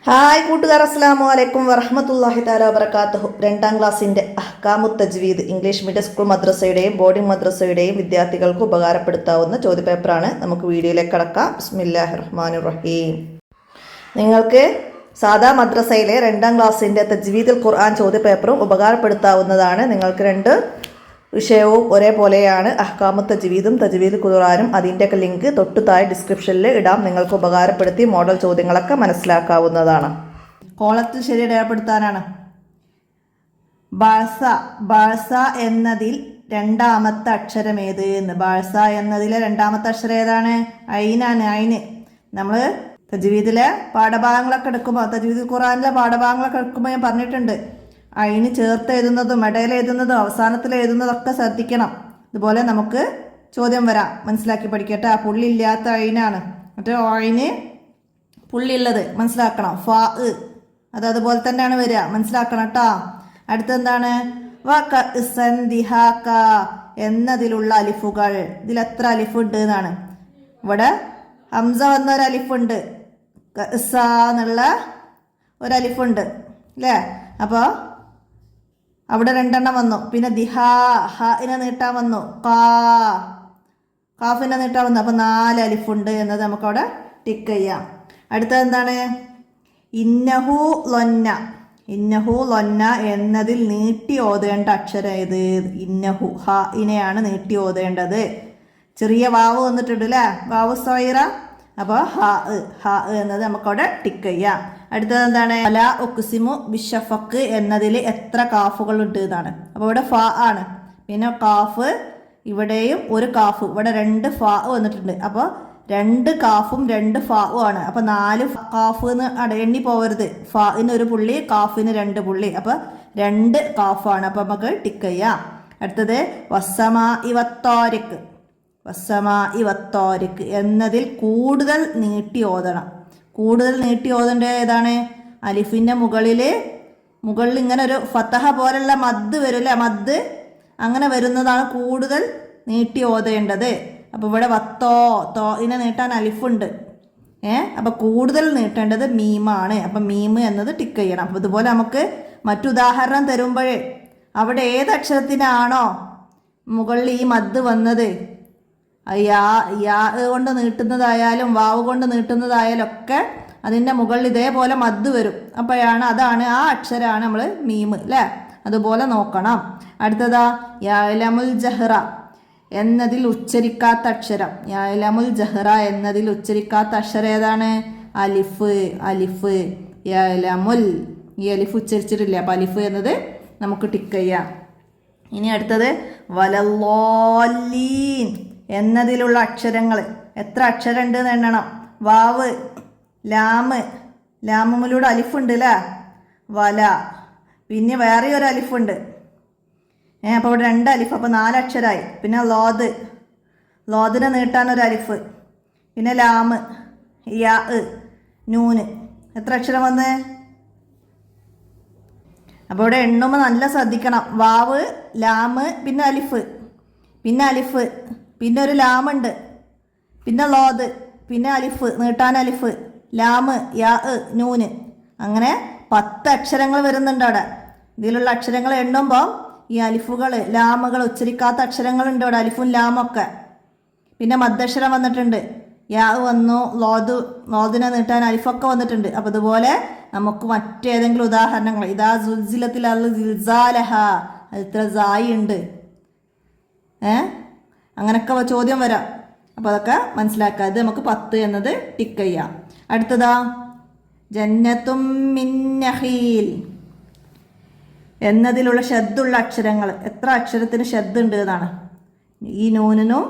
Hi കൂട്ടുകാർ, അസ്സലാമു അലൈക്കും വറഹ്മത്തുള്ളാഹി തആല വബറകാതുഹു. രണ്ടാം ക്ലാസ്സിൻ്റെ അഹ്കാമുത് തജ്വീദ് ഇംഗ്ലീഷ് മീഡിയം സ്കൂൾ മദ്രസയുടെയും ബോർഡിംഗ് മദ്രസയുടെയും വിദ്യാർത്ഥികൾക്ക് ഉപകാരപ്പെടുത്താവുന്ന ചോദ്യപേപ്പറാണ്. നമുക്ക് വീഡിയോയിലേക്ക് കടക്കാം. ബിസ്മില്ലാഹിർ റഹ്മാനിർ റഹീം. നിങ്ങൾക്ക് സാദാ മദ്രസയിലെ രണ്ടാം ക്ലാസ്സിൻ്റെ തജ്വീദുൽ ഖുർആൻ ചോദ്യപേപ്പറും ഉപകാരപ്പെടുത്താവുന്നതാണ്. നിങ്ങൾക്ക് രണ്ട് വിഷയവും ഒരേപോലെയാണ്. അഹ്കാമുത് തജ്വീദും തജ്വീദുൽ ഖുർആനും. അതിൻ്റെയൊക്കെ ലിങ്ക് തൊട്ടു താഴെ ഡിസ്ക്രിപ്ഷനിൽ ഇടാം. നിങ്ങൾക്ക് ഉപകാരപ്പെടുത്തി മോഡൽ ചോദ്യങ്ങളൊക്കെ മനസ്സിലാക്കാവുന്നതാണ്. കോളത്തിൽ ശരി രേഖപ്പെടുത്താനാണ്. ബാഴ്സ, ബാഴ്സ എന്നതിൽ രണ്ടാമത്തെ അക്ഷരം ഏത് എന്ന്. ബാഴ്സ എന്നതിലെ രണ്ടാമത്തെ അക്ഷരം ഏതാണ്? ഐനാണ്. ഐന്. നമ്മൾ തജ്വീദിലെ പാഠഭാഗങ്ങളൊക്കെ എടുക്കുമ്പോൾ, തജ്വീദുൽ ഖുർആനിലെ പാഠഭാഗങ്ങളൊക്കെ എടുക്കുമ്പോൾ ഞാൻ പറഞ്ഞിട്ടുണ്ട്, അതിന് ചേർത്ത് എഴുതുന്നതും ഇടയിൽ എഴുതുന്നതും അവസാനത്തിൽ എഴുതുന്നതൊക്കെ ശ്രദ്ധിക്കണം. ഇതുപോലെ നമുക്ക് ചോദ്യം വരാം. മനസ്സിലാക്കി പഠിക്കട്ടെ. ആ പുള്ളിയില്ലാത്ത അയിനാണ്. മറ്റേ അയിന് പുള്ളിയുള്ളത് മനസ്സിലാക്കണം. ഫാ അത് അതുപോലെ തന്നെയാണ് വരിക. മനസ്സിലാക്കണം കേട്ടോ. അടുത്തെന്താണ്? എന്നതിലുള്ള അലിഫുകൾ. ഇതിൽ എത്ര അലിഫുണ്ട് എന്നാണ്. ഇവിടെ ഹംസ വന്ന ഒരു അലിഫുണ്ട്, എന്നുള്ള ഒരു അലിഫുണ്ട് അല്ലേ? അപ്പോൾ അവിടെ രണ്ടെണ്ണം വന്നു. പിന്നെ ദിഹാ, ഹിനെ നീട്ടാൻ വന്നു. കാഫിനെ നീട്ടാൻ വന്നു. അപ്പോൾ 4 അലിഫുണ്ട് എന്നത് നമുക്കവിടെ ടിക്ക് ചെയ്യാം. അടുത്തത് എന്താണ്? ഇന്നഹു ലൊന്ന. ഇന്നഹു ലൊന്ന എന്നതിൽ നീട്ടി ഓതേണ്ട അക്ഷരം ഏത്? ഇന്നഹു, ഹിനെയാണ് നീട്ടി ഓതേണ്ടത്. ചെറിയ വാവ് വന്നിട്ടുണ്ട് അല്ലേ? വാവ് സൈറ. അപ്പോൾ ഹ എന്നത് നമുക്കവിടെ ടിക്ക് ചെയ്യാം. അടുത്തത് എന്താണ്? അല ഉക്സിമു ബിഷഫക്ക് എന്നതിൽ എത്ര കാഫുകൾ ഉണ്ട് എന്നാണ്. അപ്പോൾ ഇവിടെ ഫ ആണ്. പിന്നെ കാഫ്, ഇവിടെയും ഒരു കാഫ്. ഇവിടെ 2 ഫ വന്നിട്ടുണ്ട്. അപ്പോൾ 2 കാഫും 2 ഫാവും ആണ്. അപ്പോൾ 4 കാഫ് എന്ന് എണ്ണി പോകരുത്. ഫിന് 1 പുള്ളി, കാഫിന് 2 പുള്ളി. അപ്പോൾ 2 കാഫാണ്. അപ്പോൾ നമുക്ക് ടിക്ക് ചെയ്യാം. അടുത്തത് വസ്സമാ ഇവത്തോരിക്ക്. വസ്സമാ ഇവത്തോരിക്ക് എന്നതിൽ കൂടുതൽ നീട്ടി ഓതണം. കൂടുതൽ നീട്ടി ഓതേണ്ട ഏതാണ്? അലിഫിൻ്റെ മുകളിൽ ഇങ്ങനെ ഒരു ഫതഹ പോലുള്ള മദ് വരില്ലേ? മദ് അങ്ങനെ വരുന്നതാണ് കൂടുതൽ നീട്ടി ഓതേണ്ടത്. അപ്പോൾ ഇവിടെ തോയിനെ നീട്ടാൻ അലിഫുണ്ട്. അപ്പോൾ കൂടുതൽ നീട്ടേണ്ടത് മീമാണ്. അപ്പം മീമ് എന്നത് ടിക്ക് ചെയ്യണം. അപ്പോൾ ഇതുപോലെ നമുക്ക് മറ്റുദാഹരണം തരുമ്പോഴേ അവിടെ ഏതക്ഷരത്തിനാണോ മുകളിൽ ഈ മദ് വന്നത്, യാ കൊണ്ട് നീട്ടുന്നതായാലും വാവ് കൊണ്ട് നീട്ടുന്നതായാലും ഒക്കെ അതിൻ്റെ മുകളിൽ ഇതേപോലെ മദ് വരും. അപ്പോഴാണ് അതാണ് ആ അക്ഷരമാണ് നമ്മൾ മീമ് അല്ലേ? അതുപോലെ നോക്കണം. അടുത്തതാ യഅലമുൽ ജഹ്റ എന്നതിൽ ഉച്ചരിക്കാത്ത അക്ഷരം. യഅലമുൽ ജഹ്റ എന്നതിൽ ഉച്ചരിക്കാത്ത അക്ഷരം ഏതാണ്? അലിഫ്. അലിഫ്. യഅലമുൽ, ഈ അലിഫ് ഉച്ചരിച്ചിട്ടില്ല. അപ്പോൾ അലിഫ് എന്നത് നമുക്ക് ടിക്ക് ചെയ്യാം. ഇനി അടുത്തത് വലല്ലാലീൻ എന്നതിലുള്ള അക്ഷരങ്ങൾ. എത്ര അക്ഷരം ഉണ്ട് എന്ന് എണ്ണണം. വാവ്, ലാമുലൂടെ അലിഫുണ്ട് അല്ലേ? വല. പിന്നെ വേറെ ഒരു അലിഫുണ്ട്. അപ്പോൾ ഇവിടെ 2 അലിഫ്. അപ്പോൾ 4 അക്ഷരമായി. പിന്നെ ലോദിനെ നീട്ടാൻ ഒരു അലിഫ്. പിന്നെ ലാമ്, യാ, നൂന്. എത്ര അക്ഷരം വന്ന്? അപ്പോൾ ഇവിടെ എണ്ണുമ്പോൾ നല്ല ശ്രദ്ധിക്കണം. വാവ്, ലാമ്, പിന്നെ അലിഫ്, പിന്നെ അലിഫ്, പിന്നെ ഒരു ലാമുണ്ട്, പിന്നെ ലോദ്, പിന്നെ അലിഫ് നീട്ടാൻ അലിഫ്, ലാമ്, യാ, നൂന്. അങ്ങനെ 10 അക്ഷരങ്ങൾ വരുന്നുണ്ട് അവിടെ. ഇതിലുള്ള അക്ഷരങ്ങൾ എണ്ണുമ്പോൾ ഈ അലിഫുകൾ, ലാമുകൾ, ഉച്ചരിക്കാത്ത അക്ഷരങ്ങളുണ്ട് ഇവിടെ, അലിഫും ലാമൊക്കെ. പിന്നെ മദ്ദക്ഷരം വന്നിട്ടുണ്ട്. യാ വന്നു, ലോദിനെ നീട്ടാൻ അലിഫൊക്കെ വന്നിട്ടുണ്ട്. അപ്പോൾ ഇതുപോലെ നമുക്ക് മറ്റേതെങ്കിലും ഉദാഹരണങ്ങൾ, ഇതാ സുൽസിലത്തിൽ അൽ സിൽസാലഹ, ഇത്ര സായി ഉണ്ട്, അങ്ങനെയൊക്കെ ചോദ്യം വരാം. അപ്പോൾ അതൊക്കെ മനസ്സിലാക്കുക. ഇത് നമുക്ക് 10 എന്നത് ടിക്ക് ചെയ്യാം. അടുത്തതാ ജന്നത്തും മിൻ നഖീൽ എന്നതിലുള്ള ഷദ്ദുള്ള അക്ഷരങ്ങൾ. എത്ര അക്ഷരത്തിന് ഷദ്ദ് ഉണ്ട് എന്നാണ്. ഈ നൂനിനും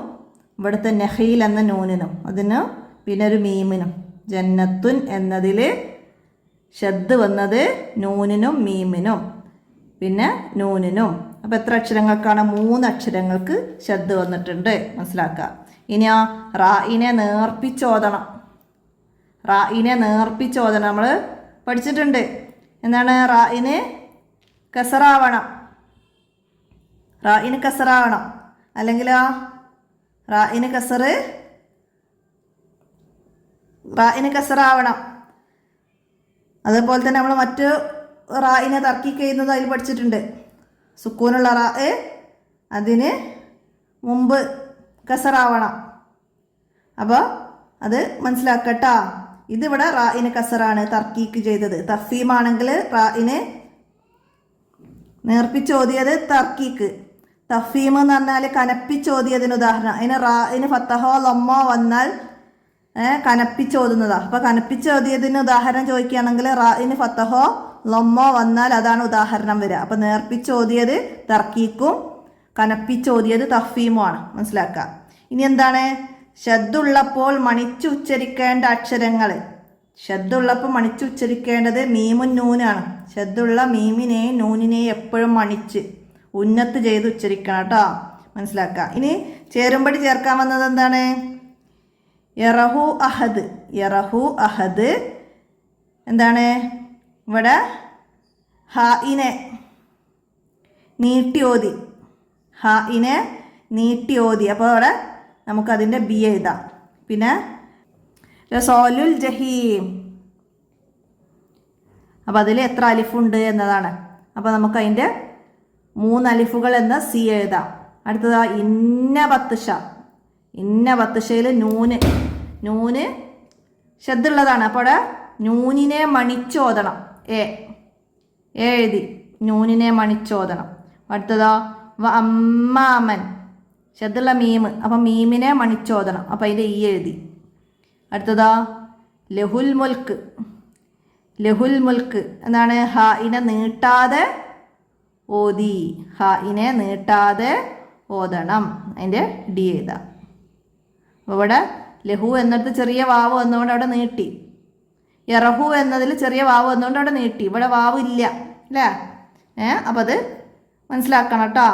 ഇവിടുത്തെ നഖീൽ എന്ന നൂനിനും, അതിന് പിന്നെ ഒരു മീമിനും. ജന്നത്തുൻ എന്നതിൽ ഷദ്ദ് വന്നത് നൂനിനും മീമിനും പിന്നെ നൂനിനും. അപ്പോൾ എത്ര അക്ഷരങ്ങൾക്കാണ്? 3 അക്ഷരങ്ങൾക്ക് ഷദ്ദ് വന്നിട്ടുണ്ട്. മനസ്സിലാക്കുക. ഇനിയോ റായിനെ നേർപ്പിച്ചോദണം. റായിനെ നേർപ്പിച്ചോദനം നമ്മൾ പഠിച്ചിട്ടുണ്ട്. എന്താണ്? റായിന് കസറാവണം. റായിന് കസറാവണം. അല്ലെങ്കിലോ റായിന് കസറാവണം. അതേപോലെ തന്നെ നമ്മൾ മറ്റ് റായിനെ തർക്കീക്ക് ചെയ്യുന്നത് അതിൽ പഠിച്ചിട്ടുണ്ട്. സുക്കൂനുള്ള റാ അതിന് മുമ്പ് കസറാവണം. അപ്പോൾ അത് മനസ്സിലാക്കട്ടാ. ഇതിവിടെ റായിന് കസറാണ് തർക്കീക്ക് ചെയ്തത്. തഫീമാണെങ്കിൽ റായിന് നേർപ്പിച്ചോതിയത് തർക്കീക്ക്. തഫീം എന്ന് പറഞ്ഞാൽ കനപ്പിച്ചോതിയതിന് ഉദാഹരണം. അതിന് റായിന് ഫത്തഹോ ലമ്മോ വന്നാൽ കനപ്പിച്ചോതുന്നതാണ്. അപ്പോൾ കനപ്പിച്ചോതിയതിന് ഉദാഹരണം ചോദിക്കുകയാണെങ്കിൽ റായിന് ഫത്തഹോ ലമ്മോ വന്നാൽ അതാണ് ഉദാഹരണം വരിക. അപ്പോൾ നേർപ്പിച്ചോതിയത് തർക്കീക്കും കനപ്പിച്ചോതിയത് തഫീമുമാണ്. മനസ്സിലാക്കുക. ഇനി എന്താണ് ശബ്ദുള്ളപ്പോൾ മണിച്ചുച്ചരിക്കേണ്ട അക്ഷരങ്ങൾ. ശബ്ദുള്ളപ്പോൾ മണിച്ചുച്ചരിക്കേണ്ടത് മീമുൻ നൂനാണ്. ശബ്ദുള്ള മീമിനെയും നൂനിനെയും എപ്പോഴും മണിച്ച് ഉന്നത്ത് ചെയ്ത് ഉച്ചരിക്കണം കേട്ടോ. മനസ്സിലാക്കുക. ഇനി ചേരുമ്പടി ചേർക്കാൻ വന്നത് എന്താണ്? യറഹു അഹദ്. യറഹു അഹദ് എന്താണ്? ഇവിടെ ഹായിനെ നീട്ടി ഓതി. ഹായിനെ നീട്ടി ഓതി. അപ്പോൾ അവിടെ നമുക്കതിൻ്റെ ബി എഴുതാം. പിന്നെ റസൂലുൽ ജഹീം. അപ്പോൾ അതിൽ എത്ര അലിഫുണ്ട് എന്നതാണ്. അപ്പോൾ നമുക്കതിൻ്റെ 3 അലിഫുകൾ എന്ന സി എഴുതാം. അടുത്തത് ഇന്ന ബത്ത്ഷ. ഇന്ന ബത്ത്ഷയിൽ നൂന് ശബ്ദുള്ളതാണ്. അപ്പോൾ അവിടെ നൂനിനെ മണിച്ചോദണം. എഴുതി നൂനിനെ മണിച്ചോദണം. അടുത്തതോ അമ്മാമൻ ശബ്ദുള്ള മീമ്. അപ്പം മീമിനെ മണിച്ചോദണം. അപ്പം അതിൻ്റെ ഈ എഴുതി. അടുത്തതോ ലഹുൽ മുൽക്ക്. ലഹുൽ മുൽക്ക് എന്താണ്? ഹായിനെ നീട്ടാതെ ഓതി. ഹായിനെ നീട്ടാതെ ഓതണം. അതിൻ്റെ ഡി എഴുതാം. അപ്പോൾ ഇവിടെ ലഹു എന്നിടത്ത് ചെറിയ വാവ് വന്നുകൊണ്ട് അവിടെ നീട്ടി. യറഹു എന്നതിൽ ചെറിയ വാവ് വന്നുകൊണ്ട് അവിടെ നീട്ടി. ഇവിടെ വാവ് ഇല്ല അല്ലേ? അപ്പോൾ അത് മനസ്സിലാക്കണം കേട്ടോ.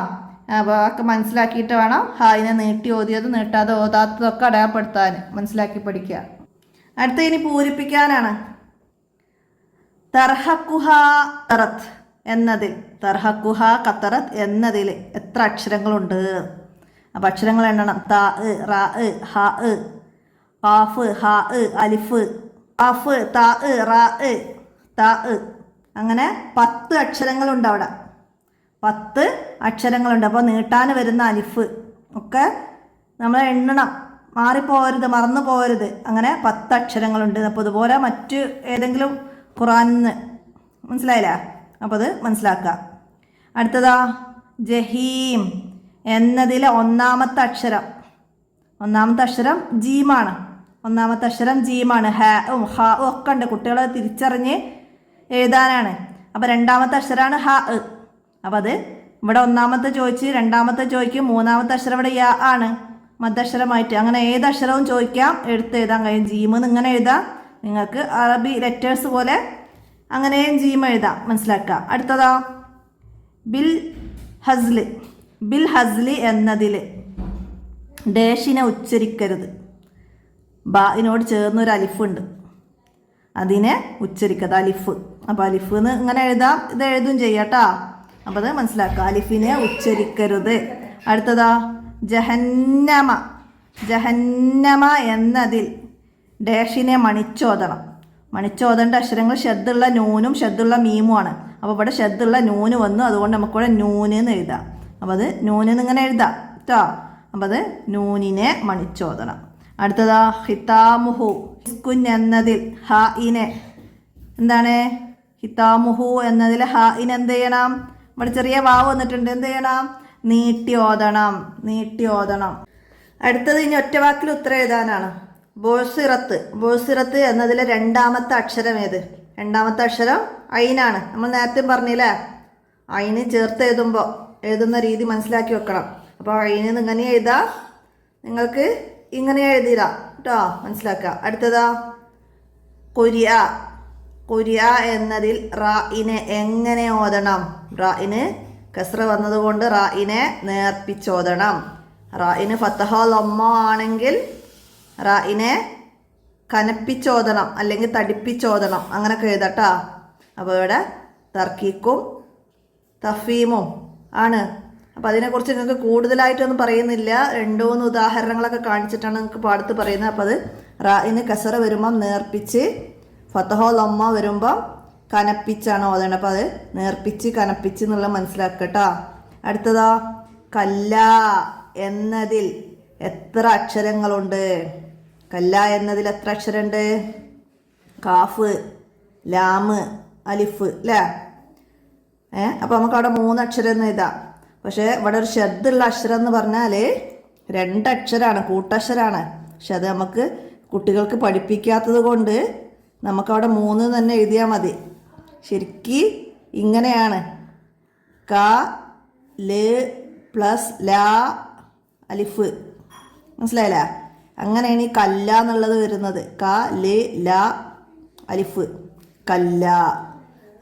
അപ്പോൾ ഒക്കെ മനസ്സിലാക്കിയിട്ട് വേണം ഹായിനെ നീട്ടി ഓതിയത് നീട്ടാതെ ഓതാത്തതൊക്കെ അടയാളപ്പെടുത്താൻ. മനസ്സിലാക്കി പഠിക്കുക. അടുത്ത ഇനി പൂരിപ്പിക്കാനാണ്. തർഹക്കുഹ ഖത്തറത്ത് എന്നതിൽ. തർഹക്കുഹ ഖത്തറത്ത് എന്നതിൽ എത്ര അക്ഷരങ്ങളുണ്ട്? അപ്പോൾ അക്ഷരങ്ങൾ എണ്ണണം. ത റാ ഹ ഖാഫ് ഹ അലിഫ് ഖാഫ് ത റാ ത. അങ്ങനെ 10 അക്ഷരങ്ങളുണ്ട് അവിടെ. 10 അക്ഷരങ്ങളുണ്ട്. അപ്പോൾ നീട്ടാൻ വരുന്ന അലിഫ് ഒക്കെ നമ്മൾ എണ്ണണം. മാറിപ്പോകരുത്, മറന്നു പോകരുത്. അങ്ങനെ 10 അക്ഷരങ്ങളുണ്ട്. അപ്പോൾ ഇതുപോലെ മറ്റ് ഏതെങ്കിലും ഖുറാനിന്ന് മനസ്സിലായില്ല? അപ്പോൾ അത് മനസ്സിലാക്കുക. അടുത്തതാ ജഹീം എന്നതിലെ ഒന്നാമത്തെ അക്ഷരം ജീമാണ്. ഒന്നാമത്തെ അക്ഷരം ജീമാണ്. ഹാവും ഹാവും ഒക്കെ ഉണ്ട്. കുട്ടികളെ തിരിച്ചറിഞ്ഞ് എഴുതാനാണ്. അപ്പോൾ രണ്ടാമത്തെ അക്ഷരമാണ് ഹ. അപ്പോൾ അത് ഇവിടെ ഒന്നാമത്തെ ചോദിച്ച് രണ്ടാമത്തെ ചോദിക്കും. മൂന്നാമത്തെ അക്ഷരം ഇവിടെ യാ ആണ് മദ്ദക്ഷരമായിട്ട്. അങ്ങനെ ഏത് അക്ഷരവും ചോദിക്കാം, എടുത്ത് എഴുതാൻ കഴിയും. ജീമെന്ന് ഇങ്ങനെ എഴുതാം. നിങ്ങൾക്ക് അറബി ലെറ്റേഴ്സ് പോലെ അങ്ങനെയും ജീം എഴുതാം. മനസ്സിലാക്കുക. അടുത്തതാ ബിൽ ഹസ്ല്. ബിൽ ഹസ്ലി എന്നതിൽ ഡേഷിനെ ഉച്ചരിക്കരുത്. ബാഇനോട് ചേർന്നൊരു അലിഫുണ്ട്, അതിനെ ഉച്ചരിക്കരുത്. അലിഫ്. അപ്പോൾ അലിഫ് എന്ന് ഇങ്ങനെ എഴുതാം. ഇത് എഴുതും ചെയ്യാട്ടോ. അപ്പോൾ അത് മനസ്സിലാക്കുക. അലിഫിനെ ഉച്ചരിക്കരുത്. അടുത്തതാ ജഹന്നമ. ജഹന്നമ എന്നതിൽ ഡേഷിനെ മണിച്ചോദണം. മണിച്ചോദേണ്ട അക്ഷരങ്ങൾ ഷദ്ദുള്ള നൂനും ഷദ്ദുള്ള മീമുമാണ്. അപ്പോൾ ഇവിടെ ഷദ്ദുള്ള നൂന് വന്നു. അതുകൊണ്ട് നമുക്കിവിടെ നൂന് എന്ന് എഴുതാം. അപ്പോൾ അത് നൂന് ഇങ്ങനെ എഴുതാം കേട്ടോ. അപ്പോൾ അത് നൂനിനെ മണിച്ചോദണം. അടുത്തതാ ഹിതാമുഹു. ഇസ്കുൻ എന്നതിൽ ഹായിനെ എന്താണ്? ഹിതാമുഹു എന്നതിൽ ഹായിനെ എന്ത് ചെയ്യണം? ഇവിടെ ചെറിയ വാവ് വന്നിട്ടുണ്ട്. എന്ത് ചെയ്യണം? നീട്ടി ഓതണം. നീട്ടി ഓതണം. അടുത്തത് ഇനി ഒറ്റ വാക്കിൽ ഉത്തരം എഴുതാനാണ്. ബോസിറത്ത്. ബോസിറത്ത് എന്നതിലെ രണ്ടാമത്തെ അക്ഷരം ഏത്? രണ്ടാമത്തെ അക്ഷരം ഐനാണ്. നമ്മൾ നേരത്തെ പറഞ്ഞില്ലേ, ഐന് ചേർത്ത് എഴുതുന്ന രീതി മനസ്സിലാക്കി വെക്കണം. അപ്പോൾ ഐന് ഇങ്ങനെ എഴുതാം, നിങ്ങൾക്ക് ഇങ്ങനെ എഴുതിയിടാം കേട്ടോ. മനസ്സിലാക്കുക. അടുത്തതാ കൊരിയ. കൊരിയ എന്നതിൽ റായിനെ എങ്ങനെ ഓതണം? റായിന് കസ്ര വന്നതുകൊണ്ട് റായിനെ നേർപ്പിച്ചോദണം. റായിന് ഫത്തഹോ ലമ്മോ ആണെങ്കിൽ റായിനെ കനപ്പിച്ചോദണം, അല്ലെങ്കിൽ തടിപ്പിച്ചോദണം. അങ്ങനെയൊക്കെ എഴുതട്ടോ. അപ്പോൾ ഇവിടെ തർക്കീക്കും തഫീമും ആണ്. അപ്പോൾ അതിനെക്കുറിച്ച് നിങ്ങൾക്ക് കൂടുതലായിട്ടൊന്നും പറയുന്നില്ല. 2-3 ഉദാഹരണങ്ങളൊക്കെ കാണിച്ചിട്ടാണ് നിങ്ങൾക്ക് പാടത്ത് പറയുന്നത്. അപ്പോൾ അത് റായിന് കസറ വരുമ്പം നേർപ്പിച്ച്, ഫത്തഹോ ലമ്മ വരുമ്പം കനപ്പിച്ചാണ് ഓതേണ്ടത്. അപ്പോൾ അത് നേർപ്പിച്ച് കനപ്പിച്ച് എന്നുള്ള മനസ്സിലാക്കട്ടോ. അടുത്തതോ കല്ല എന്നതിൽ എത്ര അക്ഷരങ്ങളുണ്ട്? കല്ല എന്നതിൽ എത്ര അക്ഷരമുണ്ട്? കാഫ്, ലാമ്, അലിഫ് അല്ലേ? അപ്പോൾ നമുക്ക് അവിടെ 3 അക്ഷരം എന്ന് എഴുതാം. പക്ഷേ ഇവിടെ ഒരു ഷദ്ദുള്ള അക്ഷരം എന്ന് പറഞ്ഞാൽ 2 അക്ഷരമാണ്, കൂട്ടക്ഷരമാണ്. പക്ഷെ അത് നമുക്ക് കുട്ടികൾക്ക് പഠിപ്പിക്കാത്തത് കൊണ്ട് നമുക്കവിടെ 3 തന്നെ എഴുതിയാൽ മതി. ശരിക്ക് ഇങ്ങനെയാണ് ക ല് പ്ലസ് ലാ അലിഫ്, മനസ്സിലായില്ലേ? അങ്ങനെയാണ് ഈ കല്ല എന്നുള്ളത് വരുന്നത്. ക ല് ലാ അലിഫ്, കല്ല.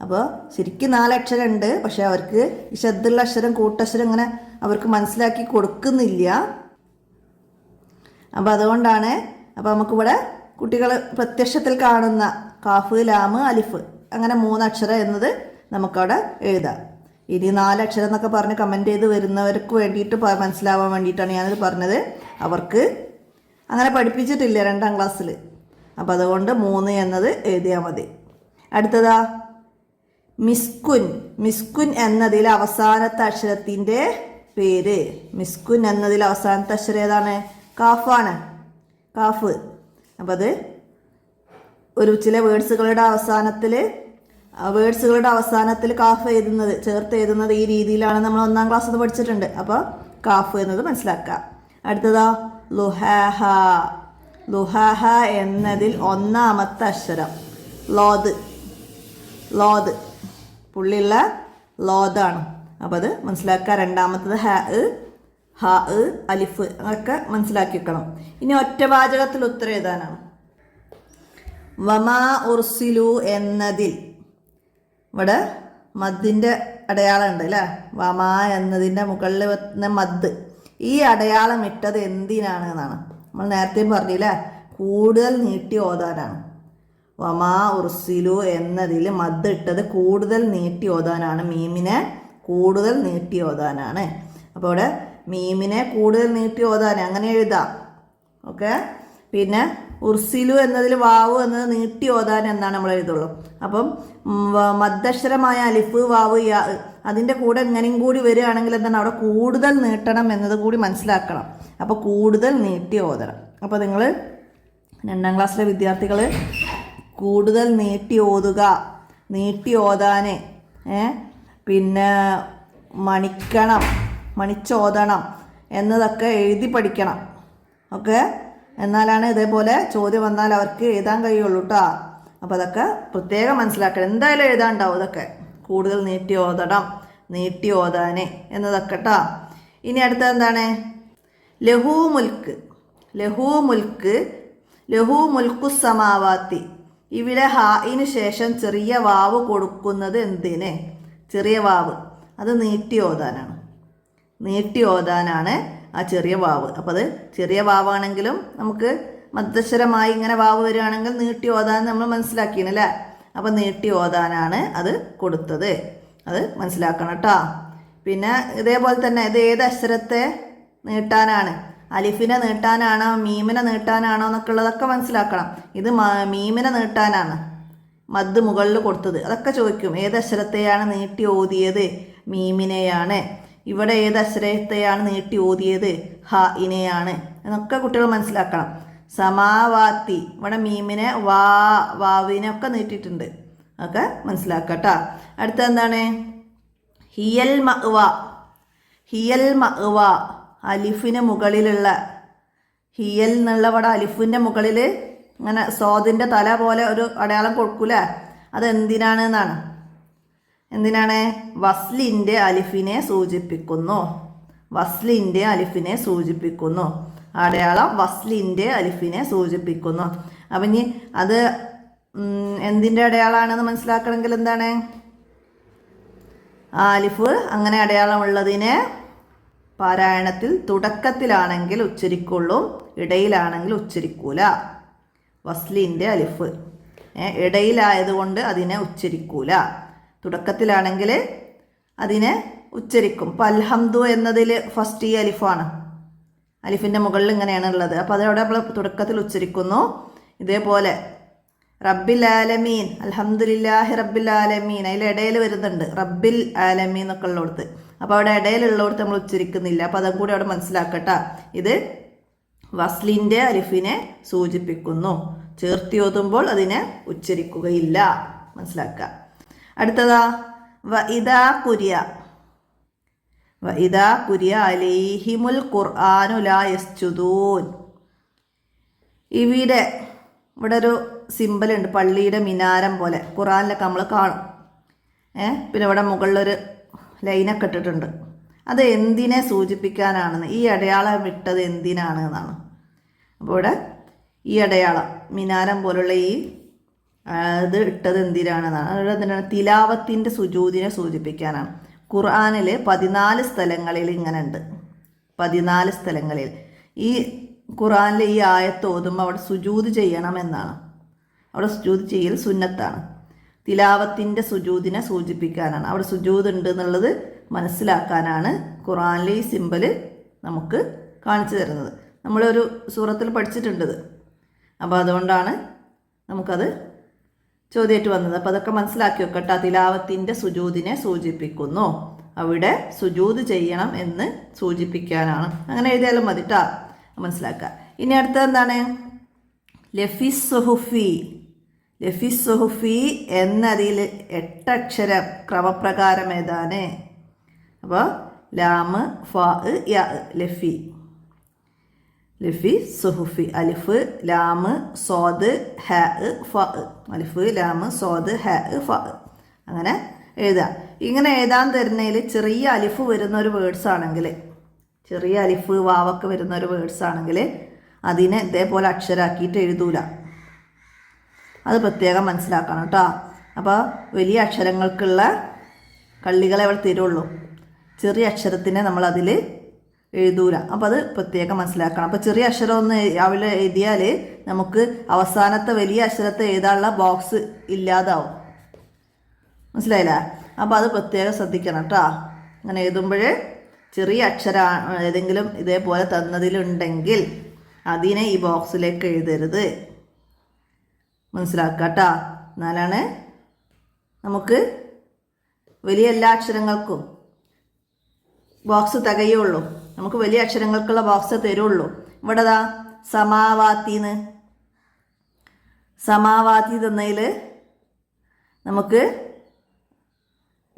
അപ്പോൾ ശരിക്കും 4 അക്ഷരം ഉണ്ട്. പക്ഷെ അവർക്ക് ഈ ശബ്ദമുള്ള അക്ഷരം കൂട്ടക്ഷരം ഇങ്ങനെ അവർക്ക് മനസ്സിലാക്കി കൊടുക്കുന്നില്ല. അപ്പോൾ അതുകൊണ്ടാണ്. അപ്പോൾ നമുക്കിവിടെ കുട്ടികൾ പ്രത്യക്ഷത്തിൽ കാണുന്ന കാഫ്, ലാമ്, അലിഫ് അങ്ങനെ 3 അക്ഷരം എന്നത് നമുക്കവിടെ എഴുതാം. ഇനി 4 അക്ഷരം എന്നൊക്കെ പറഞ്ഞ് കമൻറ്റ് ചെയ്ത് വരുന്നവർക്ക് വേണ്ടിയിട്ട് മനസ്സിലാവാൻ വേണ്ടിയിട്ടാണ് ഞാനിത് പറഞ്ഞത്. അവർക്ക് അങ്ങനെ പഠിപ്പിച്ചിട്ടില്ല 2ാം ക്ലാസ്സിൽ. അപ്പോൾ അതുകൊണ്ട് 3 എന്നത് എഴുതിയാൽ മതി. അടുത്തതാ മിസ്കുൻ. മിസ്കുൻ എന്നതിൽ അവസാനത്തെ അക്ഷരത്തിൻ്റെ പേര്. മിസ്കുൻ എന്നതിൽ അവസാനത്തെ അക്ഷരം ഏതാണ്? കാഫാണ്, കാഫ്. അപ്പം അത് ഒരു ചില വേർഡ്സുകളുടെ അവസാനത്തിൽ കാഫ് എഴുതുന്നത്, ചേർത്ത് എഴുതുന്നത് ഈ രീതിയിലാണ്. നമ്മൾ 1ാം ക്ലാസ്സിൽ പഠിച്ചിട്ടുണ്ട്. അപ്പോൾ കാഫ് എന്നത് മനസ്സിലാക്കുക. അടുത്തതാ ലുഹാഹ. ലുഹാഹ എന്നതിൽ 1ാമത്തെ അക്ഷരം ലോദ്. ലോദ് പുള്ളിയുള്ള ലോദാണ്. അപ്പോൾ അത് മനസ്സിലാക്കുക. 2ാമത്തത് ഹ, അലിഫ് അതൊക്കെ മനസ്സിലാക്കി വെക്കണം. ഇനി ഒറ്റവാചകത്തിൽ ഉത്തരം എഴുതാനാണ്. വമാ ഉർസിലു എന്നതിൽ ഇവിടെ മദ്ദിൻ്റെ അടയാളം ഉണ്ട് അല്ലേ? വമാ എന്നതിൻ്റെ മുകളിൽ വെക്കുന്ന മദ്. ഈ അടയാളം ഇട്ടത് എന്തിനാണ് എന്നാണ് നമ്മൾ നേരത്തെയും പറഞ്ഞില്ലേ? കൂടുതൽ നീട്ടി ഓതാനാണ്. വമാ ഉർസിലു എന്നതിൽ മദ് ഇട്ടത് കൂടുതൽ നീട്ടി ഓതാനാണ്. മീമിനെ കൂടുതൽ നീട്ടി ഓതാനാണ്. അപ്പോൾ ഇവിടെ മീമിനെ കൂടുതൽ നീട്ടി ഓതാൻ അങ്ങനെ എഴുതാം. ഓക്കെ. പിന്നെ ഉർസിലു എന്നതിൽ വാവ് എന്നത് നീട്ടി ഓതാൻ എന്നാണ് നമ്മൾ എഴുതുള്ളൂ. അപ്പം മദ്ദക്ഷരമായ അലിഫ്, വാവ്, യാ അതിൻ്റെ കൂടെ എങ്ങനെയും കൂടി വരികയാണെങ്കിൽ എന്താണ് അവിടെ കൂടുതൽ നീട്ടണം എന്നത് കൂടി മനസ്സിലാക്കണം. അപ്പോൾ കൂടുതൽ നീട്ടി ഓതണം. അപ്പോൾ നിങ്ങൾ 2ാം ക്ലാസ്സിലെ വിദ്യാർത്ഥികൾ കൂടുതൽ നീട്ടി ഓതുക, നീട്ടി ഓതാന് പിന്നെ മണിക്കണം, മണിച്ചോദണം എന്നതൊക്കെ എഴുതി പഠിക്കണം. ഓക്കെ. എന്നാലാണ് ഇതേപോലെ ചോദ്യം വന്നാൽ അവർക്ക് എഴുതാൻ കഴിയുള്ളൂ കേട്ടോ. അപ്പോൾ അതൊക്കെ പ്രത്യേകം മനസ്സിലാക്കണം. എന്തായാലും എഴുതാണ്ടാവും ഇതൊക്കെ. കൂടുതൽ നീട്ടി ഓതണം, നീട്ടി ഓതാന് എന്നതൊക്കെ കേട്ടോ. ഇനി അടുത്തത് എന്താണ്? ലഹു മുൽക്ക്. ലഹു മുൽക്ക്, ലഹു മുൽക്കു സമാവാത്തി. ഇവിടെ ഹായിന് ശേഷം ചെറിയ വാവ് കൊടുക്കുന്നത് എന്തിന്? ചെറിയ വാവ് അത് നീട്ടി ഓതാനാണ്. നീട്ടി ഓതാനാണ് ആ ചെറിയ വാവ്. അപ്പോൾ അത് ചെറിയ വാവാണെങ്കിലും നമുക്ക് മദ്ദക്ഷരമായി ഇങ്ങനെ വാവ് വരികയാണെങ്കിൽ നീട്ടി ഓതാൻ നമ്മൾ മനസ്സിലാക്കിയല്ലേ? അപ്പോൾ നീട്ടി ഓതാനാണ് അത് കൊടുത്തത്. അത് മനസ്സിലാക്കണം കേട്ടോ. പിന്നെ ഇതേപോലെ തന്നെ ഇത് ഏത് അക്ഷരത്തെ നീട്ടാനാണ്? അലിഫിനെ നീട്ടാനാണോ മീമിനെ നീട്ടാനാണോ എന്നൊക്കെ ഉള്ളതൊക്കെ മനസ്സിലാക്കണം. ഇത് മീമിനെ നീട്ടാനാണ് മദ് മുകളിൽ കൊടുത്തത്. അതൊക്കെ ചോദിക്കും. ഏത് അക്ഷരത്തെയാണ് നീട്ടി ഓതിയത്? മീമിനെയാണ്. ഇവിടെ ഏത് അക്ഷരത്തെയാണ് നീട്ടി ഓതിയത്? ഹ ഇനെയാണ് എന്നൊക്കെ കുട്ടികൾ മനസ്സിലാക്കണം. സമാവാത്തി ഇവിടെ മീമിനെ വാവിനെ ഒക്കെ നീട്ടിയിട്ടുണ്ട്. ഒക്കെ മനസ്സിലാക്കട്ടോ. അടുത്ത എന്താണ്? ഹിയൽ മഅ്വ. ഹിയൽ മഅ്വ അലിഫിന് മുകളിലുള്ള ഹിയൽ എന്നുള്ള ഇവിടെ അലിഫിൻ്റെ മുകളിൽ ഇങ്ങനെ സ്വാദിൻ്റെ തല പോലെ ഒരു അടയാളം കൊടുക്കൂലേ? അതെന്തിനാണ് എന്നാണ്? എന്തിനാണ്? വസ്ലിൻ്റെ അലിഫിനെ സൂചിപ്പിക്കുന്നു. വസ്ലിൻ്റെ അലിഫിനെ സൂചിപ്പിക്കുന്നു. അടയാളം വസ്ലിൻ്റെ അലിഫിനെ സൂചിപ്പിക്കുന്നു. അപ്പം ഇനി അത് എന്തിൻ്റെ അടയാളമാണെന്ന് മനസ്സിലാക്കണമെങ്കിൽ എന്താണ്? ആ അലിഫ് അങ്ങനെ അടയാളമുള്ളതിനെ പാരായണത്തിൽ തുടക്കത്തിലാണെങ്കിൽ ഉച്ചരിക്കുള്ളൂ, ഇടയിലാണെങ്കിൽ ഉച്ചരിക്കൂല. വസ്ലിൻ്റെ അലിഫ് ഇടയിലായതുകൊണ്ട് അതിനെ ഉച്ചരിക്കൂല. തുടക്കത്തിലാണെങ്കിൽ അതിനെ ഉച്ചരിക്കും. ഇപ്പം അൽഹംദു എന്നതിൽ ഫസ്റ്റ് ഈ അലിഫാണ്. അലിഫിൻ്റെ മുകളിൽ ഇങ്ങനെയാണ് ഉള്ളത്. അപ്പോൾ അതവിടെ നമ്മൾ തുടക്കത്തിൽ ഉച്ചരിക്കുന്നു. ഇതേപോലെ റബ്ബിൽ ആലമീൻ, അൽഹംദുലില്ലാഹി റബ്ബിൽ ആലമീൻ, അതിലിടയിൽ വരുന്നുണ്ട് റബ്ബിൽ ആലമീൻ എന്നൊക്കെ ഉള്ളിടത്ത്. അപ്പോൾ അവിടെ ഇടയിലുള്ളിടത്ത് നമ്മൾ ഉച്ചരിക്കുന്നില്ല. അപ്പോൾ അതും കൂടി അവിടെ മനസ്സിലാക്കട്ടെ. ഇത് വസ്ലിൻ്റെ അലിഫിനെ സൂചിപ്പിക്കുന്നു. ചേർത്തി ഓതുമ്പോൾ അതിനെ ഉച്ചരിക്കുകയില്ല, മനസ്സിലാക്കുക. അടുത്തതാ വഇദാ കുരിയ അലൈഹിമുൽ ഖുർആനു ലാ യസ്ജുദൂൻ. ഇവിടെ ഒരു സിമ്പൽ ഉണ്ട്, പള്ളിയുടെ മിനാരം പോലെ ഖുർആനിലൊക്കെ നമ്മൾ കാണും. പിന്നെ ഇവിടെ മുകളിലൊരു ലൈനൊക്കെ ഇട്ടിട്ടുണ്ട്. അത് എന്തിനെ സൂചിപ്പിക്കാനാണെന്ന്, ഈ അടയാളം വിട്ടത് എന്തിനാണ് എന്നാണ്. അപ്പോൾ ഇവിടെ ഈ അടയാളം മിനാരം പോലുള്ള ഈ ഇത് ഇട്ടത് എന്തിനാണെന്നാണ്. അവിടെ എന്തിനാണ്? തിലാവത്തിൻ്റെ സുജൂദിനെ സൂചിപ്പിക്കാനാണ്. ഖുർആനിൽ 14 സ്ഥലങ്ങളിൽ ഇങ്ങനെ ഉണ്ട്. 14 സ്ഥലങ്ങളിൽ ഈ ഖുർആനിലെ ഈ ആയത്ത് ഓതുമ്പോൾ അവിടെ സുജൂദ് ചെയ്യണമെന്നാണ്. അവിടെ സുജൂദ് ചെയ്യൽ സുന്നത്താണ്. തിലാവത്തിൻ്റെ സുജൂദിനെ സൂചിപ്പിക്കാനാണ്. അവിടെ സുജൂദ് ഉണ്ട് എന്നുള്ളത് മനസ്സിലാക്കാനാണ് ഖുർആനിലെ ഈ സിമ്പൽ നമുക്ക് കാണിച്ചു തരുന്നത്. നമ്മളൊരു സൂറത്തിൽ പഠിച്ചിട്ടുണ്ടത്. അപ്പോൾ അതുകൊണ്ടാണ് നമുക്കത് ചോദ്യമായിട്ട് വന്നത്. അപ്പോൾ അതൊക്കെ മനസ്സിലാക്കി വെക്കട്ടെ. തിലാവത്തിൻ്റെ സുജൂദിനെ സൂചിപ്പിക്കുന്നു, അവിടെ സുജൂദ് ചെയ്യണം എന്ന് സൂചിപ്പിക്കാനാണ്. അങ്ങനെ എഴുതിയാലും മതി ട്ടാ, മനസ്സിലാക്കുക. ഇനി അടുത്തത് എന്താണ്? ലഫിസ് സുഹുഫി എന്നതിൽ 8 അക്ഷരം ക്രമപ്രകാരം ഏതാണ്? അപ്പോൾ ലാമ് ഫാ യാ, ലഫി സുഹുഫി, അലിഫ് ലാമ് സോദ് ഹ ഫ, അലിഫ് ലാമ് സോദ് ഹ ഫ, അങ്ങനെ എഴുതാം. ഇങ്ങനെ എഴുതാൻ തരുന്നതിൽ ചെറിയ അലിഫ് വരുന്ന ഒരു വേർഡ്സ് ആണെങ്കിൽ, ചെറിയ അലിഫ് വാവൊക്കെ വരുന്ന ഒരു വേർഡ്സ് ആണെങ്കിൽ അതിനെ ഇതേപോലെ അക്ഷരാക്കിയിട്ട് എഴുതൂല. അത് പ്രത്യേകം മനസ്സിലാക്കണം കേട്ടോ. അപ്പോൾ വലിയ അക്ഷരങ്ങൾക്കുള്ള കള്ളികളെ അവൾ തരുള്ളൂ, ചെറിയ അക്ഷരത്തിനെ നമ്മൾ അതിൽ എഴുതൂല. അപ്പോൾ അത് പ്രത്യേകം മനസ്സിലാക്കണം. അപ്പോൾ ചെറിയ അക്ഷരം ഒന്ന് അവിടെ എഴുതിയാൽ നമുക്ക് അവസാനത്തെ വലിയ അക്ഷരത്തെ എഴുതാനുള്ള ബോക്സ് ഇല്ലാതാവും, മനസ്സിലായില്ല? അപ്പോൾ അത് പ്രത്യേകം ശ്രദ്ധിക്കണം കേട്ടോ. അങ്ങനെ എഴുതുമ്പോൾ ചെറിയ അക്ഷരം ഏതെങ്കിലും ഇതേപോലെ തന്നതിലുണ്ടെങ്കിൽ അതിനെ ഈ ബോക്സിലേക്ക് എഴുതരുത്, മനസ്സിലാക്കുക കേട്ടോ. എന്നാലാണ് നമുക്ക് വലിയ എല്ലാ അക്ഷരങ്ങൾക്കും ബോക്സ് തികയുള്ളൂ. നമുക്ക് വലിയ അക്ഷരങ്ങൾക്കുള്ള ബോക്സ് തരുള്ളൂ. ഇവിടെ ദാ സമാവാത്തി തന്നതിൽ നമുക്ക്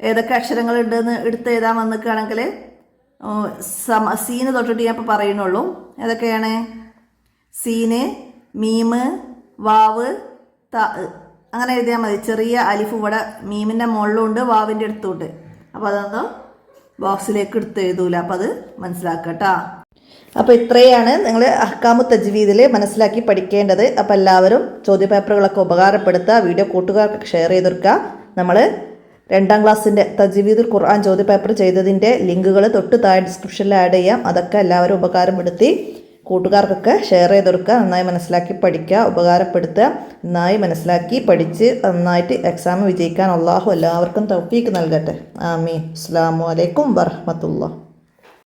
ഏതൊക്കെ അക്ഷരങ്ങളുണ്ടെന്ന് എടുത്ത് എഴുതാൻ വന്നിക്കുകയാണെങ്കിൽ സീന് തൊട്ടിട്ട് ഞാൻ ഇപ്പോൾ പറയുന്നുള്ളൂ. ഏതൊക്കെയാണ്? സീന്, മീമ്, വാവ്, ത, അങ്ങനെ എഴുതിയാൽ മതി. ചെറിയ അലിഫ് ഇവിടെ മീമിൻ്റെ മുകളിലുണ്ട്, വാവിൻ്റെ അടുത്തുണ്ട്. അപ്പോൾ അതൊന്നും ബോക്സിലേക്ക് എടുത്ത് എഴുതൂല. അപ്പോൾ അത് മനസ്സിലാക്കട്ടോ. അപ്പോൾ ഇത്രയാണ് നിങ്ങൾ അഹ്കാമു തജ്വീദിൽ മനസ്സിലാക്കി പഠിക്കേണ്ടത്. അപ്പോൾ എല്ലാവരും ചോദ്യപേപ്പറുകളൊക്കെ ഉപകാരപ്പെടുത്തുക, വീഡിയോ കൂട്ടുകാർക്ക് ഷെയർ ചെയ്തെടുക്കുക. നമ്മൾ 2ാം ക്ലാസ്സിൻ്റെ തജ്വീദുൽ ഖുർആൻ ചോദ്യപേപ്പർ ചെയ്തതിൻ്റെ ലിങ്കുകൾ തൊട്ട് താഴെ ഡിസ്ക്രിപ്ഷനിൽ ആഡ് ചെയ്യാം. അതൊക്കെ എല്ലാവരും ഉപകാരപ്പെടുത്തി കൂട്ടുകാർക്കൊക്കെ ഷെയർ ചെയ്തെടുക്കുക. നന്നായി മനസ്സിലാക്കി പഠിക്കുക, ഉപകാരപ്പെടുത്തുക. നന്നായി മനസ്സിലാക്കി പഠിച്ച് നന്നായിട്ട് എക്സാം വിജയിക്കാൻ അള്ളാഹു എല്ലാവർക്കും തൗഫീക്ക് നൽകട്ടെ. ആമീൻ. അസ്സലാമു അലൈക്കും വറഹ്മത്തുള്ളാഹി.